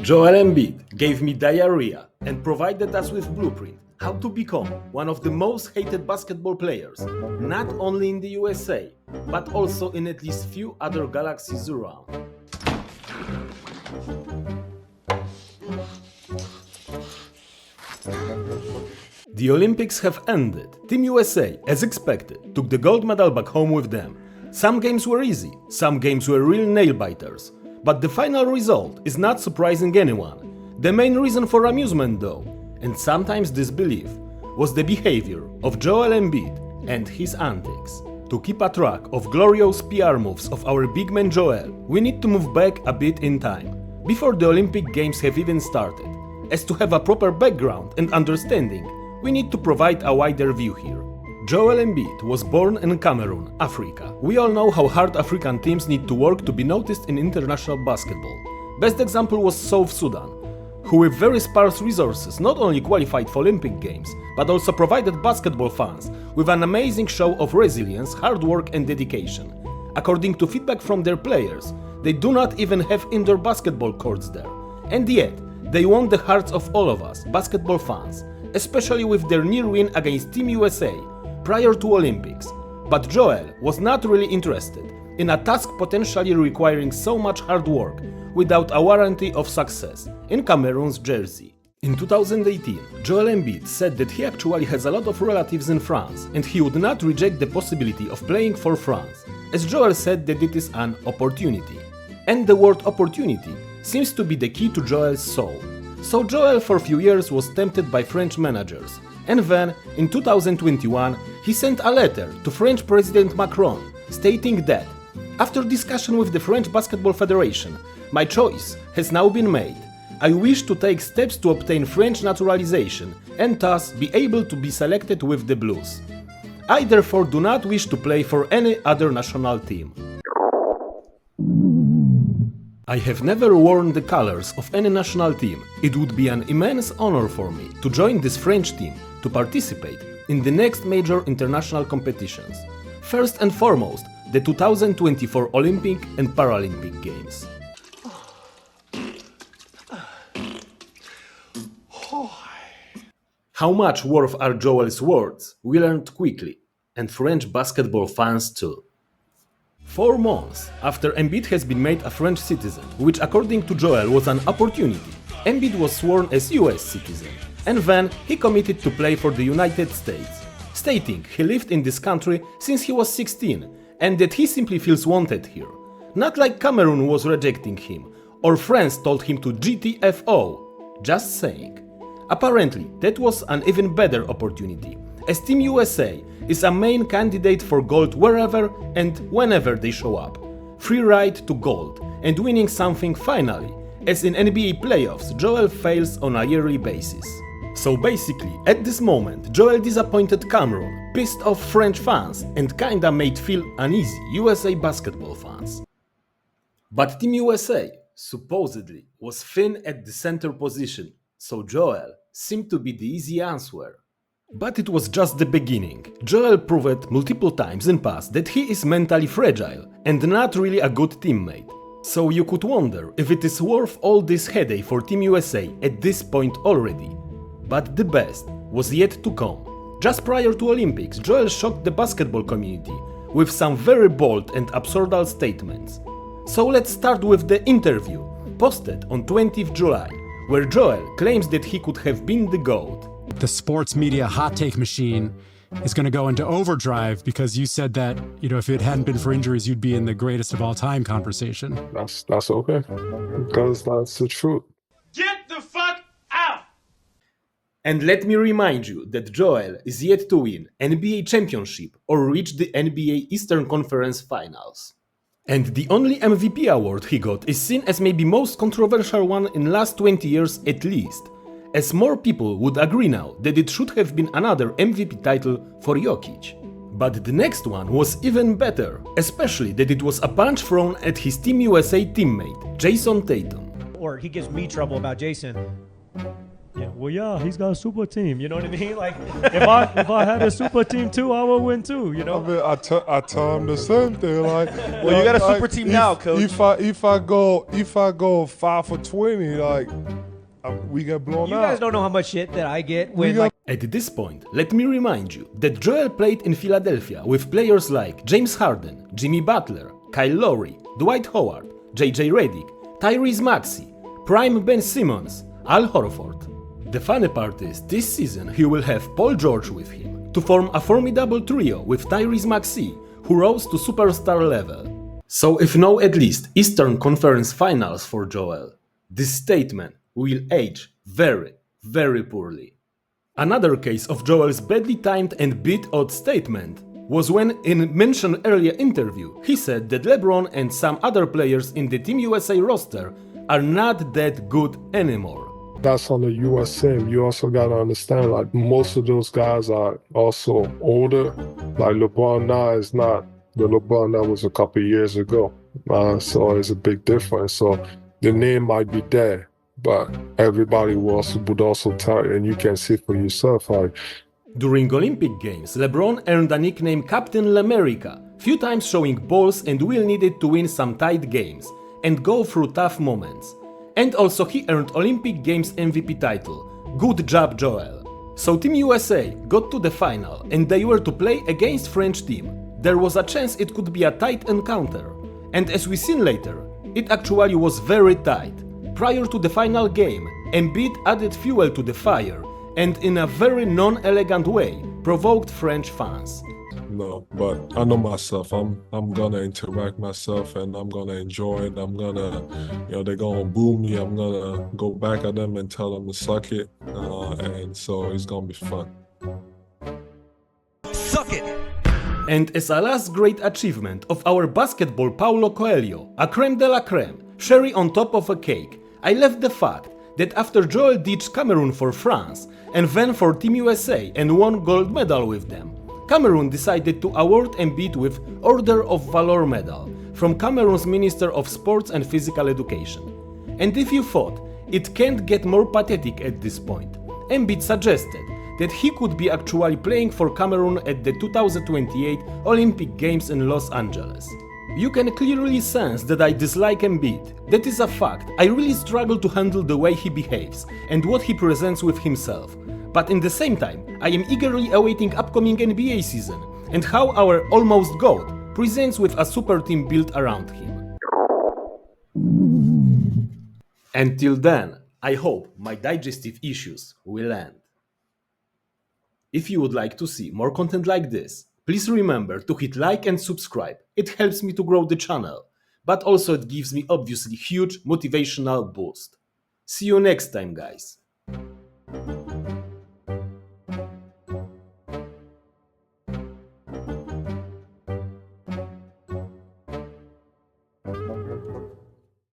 Joel Embiid gave me diarrhea and provided us with blueprint how to become one of the most hated basketball players, not only in the USA, but also in at least few other galaxies around. The Olympics have ended. Team USA, as expected, took the gold medal back home with them. Some games were easy, some games were real nail-biters. But the final result is not surprising anyone. The main reason for amusement though, and sometimes disbelief, was the behavior of Joel Embiid and his antics. To keep a track of glorious PR moves of our big man Joel, we need to move back a bit in time, before the Olympic Games have even started. As to have a proper background and understanding, we need to provide a wider view here. Joel Embiid was born in Cameroon, Africa. We all know how hard African teams need to work to be noticed in international basketball. Best example was South Sudan, who with very sparse resources not only qualified for Olympic Games, but also provided basketball fans with an amazing show of resilience, hard work and dedication. According to feedback from their players, they do not even have indoor basketball courts there. And yet, they won the hearts of all of us, basketball fans, especially with their near win against Team USA prior to Olympics. But Joel was not really interested in a task potentially requiring so much hard work without a warranty of success in Cameroon's jersey. In 2018, Joel Embiid said that he actually has a lot of relatives in France and he would not reject the possibility of playing for France, as Joel said that it is an opportunity. And the word opportunity seems to be the key to Joel's soul. So Joel for a few years was tempted by French managers, and then, in 2021, he sent a letter to French President Macron stating that, after discussion with the French Basketball Federation, my choice has now been made. I wish to take steps to obtain French naturalization and thus be able to be selected with the Blues. I therefore do not wish to play for any other national team. I have never worn the colors of any national team. It would be an immense honor for me to join this French team to participate in the next major international competitions. First and foremost, the 2024 Olympic and Paralympic Games. How much worth are Joel's words we learned quickly, and French basketball fans too. 4 months after Embiid has been made a French citizen, which according to Joel was an opportunity, Embiid was sworn as US citizen, and then he committed to play for the United States, stating he lived in this country since he was 16 and that he simply feels wanted here. Not like Cameroon was rejecting him, or France told him to GTFO, just saying. Apparently, that was an even better opportunity, as Team USA is a main candidate for gold wherever and whenever they show up. Free ride to gold and winning something finally, as in NBA playoffs Joel fails on a yearly basis. So basically, at this moment, Joel disappointed Cameroon, pissed off French fans and kinda made feel uneasy USA basketball fans. But Team USA, supposedly, was thin at the center position, so Joel seemed to be the easy answer. But it was just the beginning. Joel proved multiple times in past that he is mentally fragile and not really a good teammate. So you could wonder if it is worth all this headache for Team USA at this point already. But the best was yet to come. Just prior to Olympics, Joel shocked the basketball community with some very bold and absurdal statements. So let's start with the interview, posted on 20th July, where Joel claims that he could have been the GOAT. The sports media hot take machine is going to go into overdrive because you said that, if it hadn't been for injuries, you'd be in the greatest of all time conversation. That's okay, because that's the truth. Get the fuck out! And let me remind you that Joel is yet to win NBA championship or reach the NBA Eastern Conference Finals. And the only MVP award he got is seen as maybe most controversial one in last 20 years at least, as more people would agree now that it should have been another MVP title for Jokic. But the next one was even better, especially that it was a punch thrown at his Team USA teammate, Jason Tatum. Or he gives me trouble about Jason. well, yeah, he's got a super team. You know what I mean? Like, if I had a super team too, I would win too. You know? I mean, I tell him the same thing. Like, Well, you got a super team now, coach. If I go 5 for 20, like we get blown You out. guys don't know how much shit that I get when like. At this point, let me remind you that Joel played in Philadelphia with players like James Harden, Jimmy Butler, Kyle Lowry, Dwight Howard, JJ Redick, Tyrese Maxey, Prime Ben Simmons, Al Horford. The funny part is, this season he will have Paul George with him to form a formidable trio with Tyrese Maxey, who rose to superstar level. So if no at least Eastern Conference Finals for Joel, this statement will age very, very poorly. Another case of Joel's badly timed and bit odd statement was when, in mentioned earlier interview, he said that LeBron and some other players in the Team USA roster are not that good anymore. That's on the US team. You also gotta understand, like, most of those guys are also older. Like LeBron now is not the LeBron that was a couple years ago. So it's a big difference. So the name might be there, but everybody would also tell you, and you can see for yourself, like. During Olympic Games, LeBron earned a nickname Captain L'America, few times showing balls and will needed to win some tight games and go through tough moments. And also he earned Olympic Games MVP title. Good job, Joel. So Team USA got to the final and they were to play against French team. There was a chance it could be a tight encounter. And as we seen later, it actually was very tight. Prior to the final game, Embiid added fuel to the fire and in a very non-elegant way provoked French fans. No, but I know myself. I'm gonna interact myself, and I'm gonna enjoy it. I'm gonna, they're gonna boo me. I'm gonna go back at them and tell them to suck it, and so it's gonna be fun. Suck it. And as a last great achievement of our basketball Paulo Coelho, a creme de la creme, cherry on top of a cake, I left the fact that after Joel ditched Cameroon for France and then for Team USA and won gold medal with them, Cameroon decided to award Embiid with Order of Valor medal from Cameroon's Minister of Sports and Physical Education. And if you thought it can't get more pathetic at this point, Embiid suggested that he could be actually playing for Cameroon at the 2028 Olympic Games in Los Angeles. You can clearly sense that I dislike Embiid. That is a fact. I really struggle to handle the way he behaves and what he presents with himself. But in the same time, I am eagerly awaiting upcoming NBA season and how our almost GOAT presents with a super team built around him. Until then, I hope my digestive issues will end. If you would like to see more content like this, please remember to hit like and subscribe. It helps me to grow the channel, but also it gives me obviously huge motivational boost. See you next time, guys.